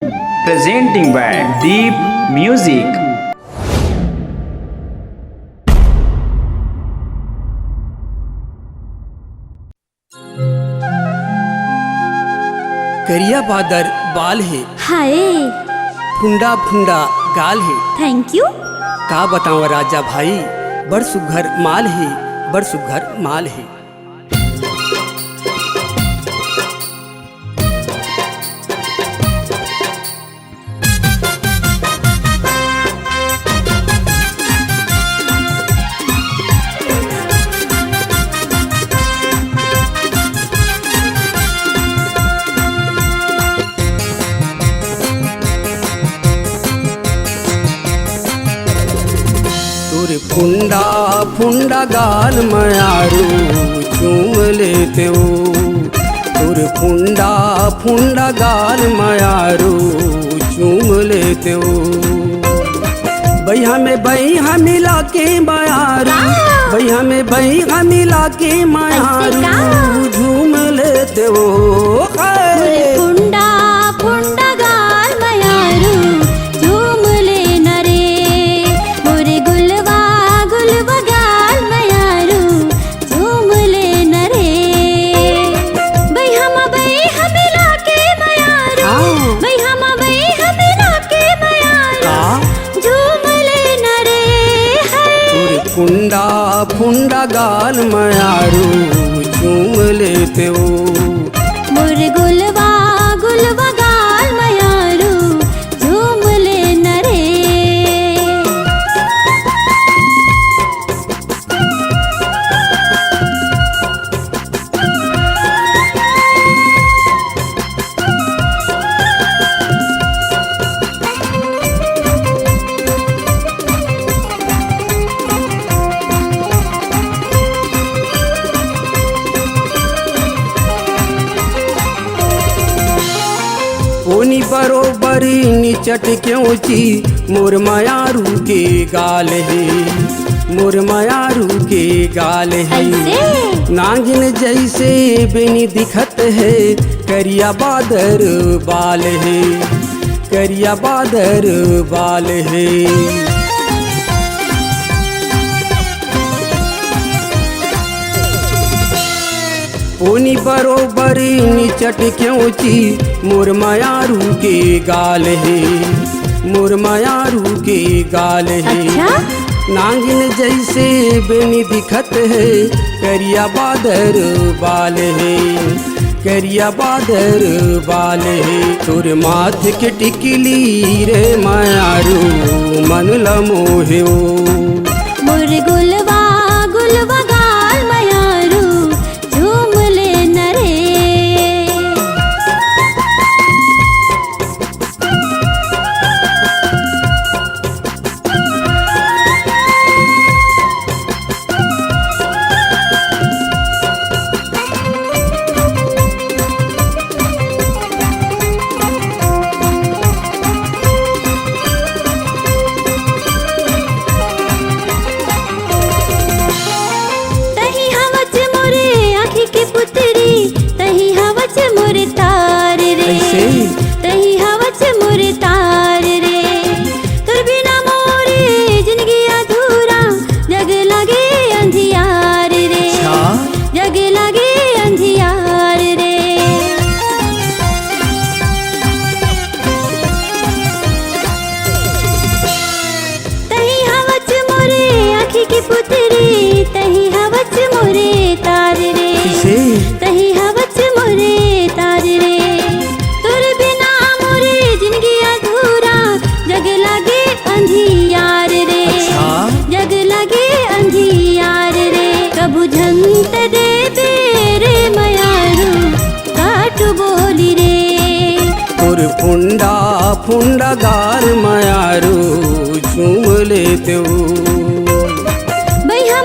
presenting by Deep Music. करिया बादर बाल है, हाय फुंडा फुंडा गाल है। Thank you. का बताओ राजा भाई, बड़ सुघर माल है, बड़ सुघर माल है। फुंडा फुंडा गाल मयारू चूम लेते हो, तुर फुंडा फुंडा गाल मयारू चूम लेते हो। भैया में भैया मिला के मयारू, भैया में भैया मिला के मयारू झूम लेते हो। फुंडा फुंडा गाल मयारू झूम ले नरे, मोरे गुलवा गुलवा गाल मयारू झूम ले नरे। भैया मिला के मयारू, भैया मिला के मयारू झूम ले नरे। फुंडा फुंडा गाल मयारू झूम लेते हो, मोरे गुलवा गुलवा गाल मयारू झूम ले नरे। ओनी बरोबरी निचट क्यों ची मोर मयारू के गाल है, मोर मयारू के गाल है। नागिन जैसे बेनी दिखत है, करिया बादर बाल है, करिया बादर बाल है। ओनी बरोबरी निचट क्यों ची मोर मयारू के गाल है, मोर मयारू के गाल है। नागिन जैसे बेनी दिखत है, करिया बादर बाल है, करिया बादर बाल है। तोर माथ के टिकली रे मयारू मन लमोहे ओ, मोर गुलवा गुलवा गाल मयारू झूम ले नरे। तही हवच मोरे आँखी की पुतरी, तही हवच मोरे तार रे, तही हवच मोरे तार रे। तुर बिना मोरे जिंदगी अधूरा, जग लगे अंधियार रे, जग लगे अंधियार रे। तही हवच मोरे आँखी की पुतरी, तही हवच मोरे तार रे, तही हवच मोरे तार रे। तुर बिना मोरे जिंदगी अधूरा, जग लगे अंधियार रे, जग लगे अंधियार रे। कबू झंत दे तेरे मयारू काटू बोली रे। तोर फुंडा फुंडा गाल मयारू झूम लेते हो। भैया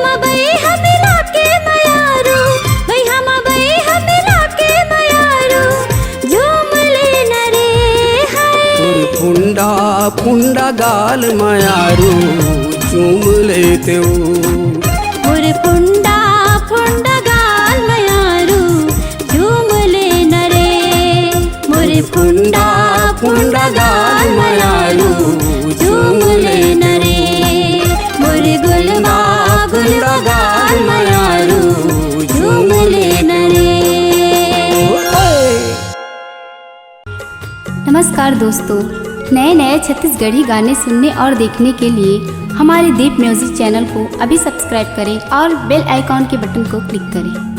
मिला के मयारू, भैया मिला के मयारू झूम ले नरे। तोर फुंडा फुंडा गाल मयारू झूम लेते हो, मोर फुंडा फुंडा गाल मयारू झूम ले नरे। मोर फुंडा फुंडा गाल मायारू झूम ले नरे मोर गुलवा फुंडा गाल मायारू झूम ले नरे। नमस्कार दोस्तों, नए नए छत्तीसगढ़ी गाने सुनने और देखने के लिए हमारे दीप म्यूजिक चैनल को अभी सब्सक्राइब करें और बेल आइकॉन के बटन को क्लिक करें।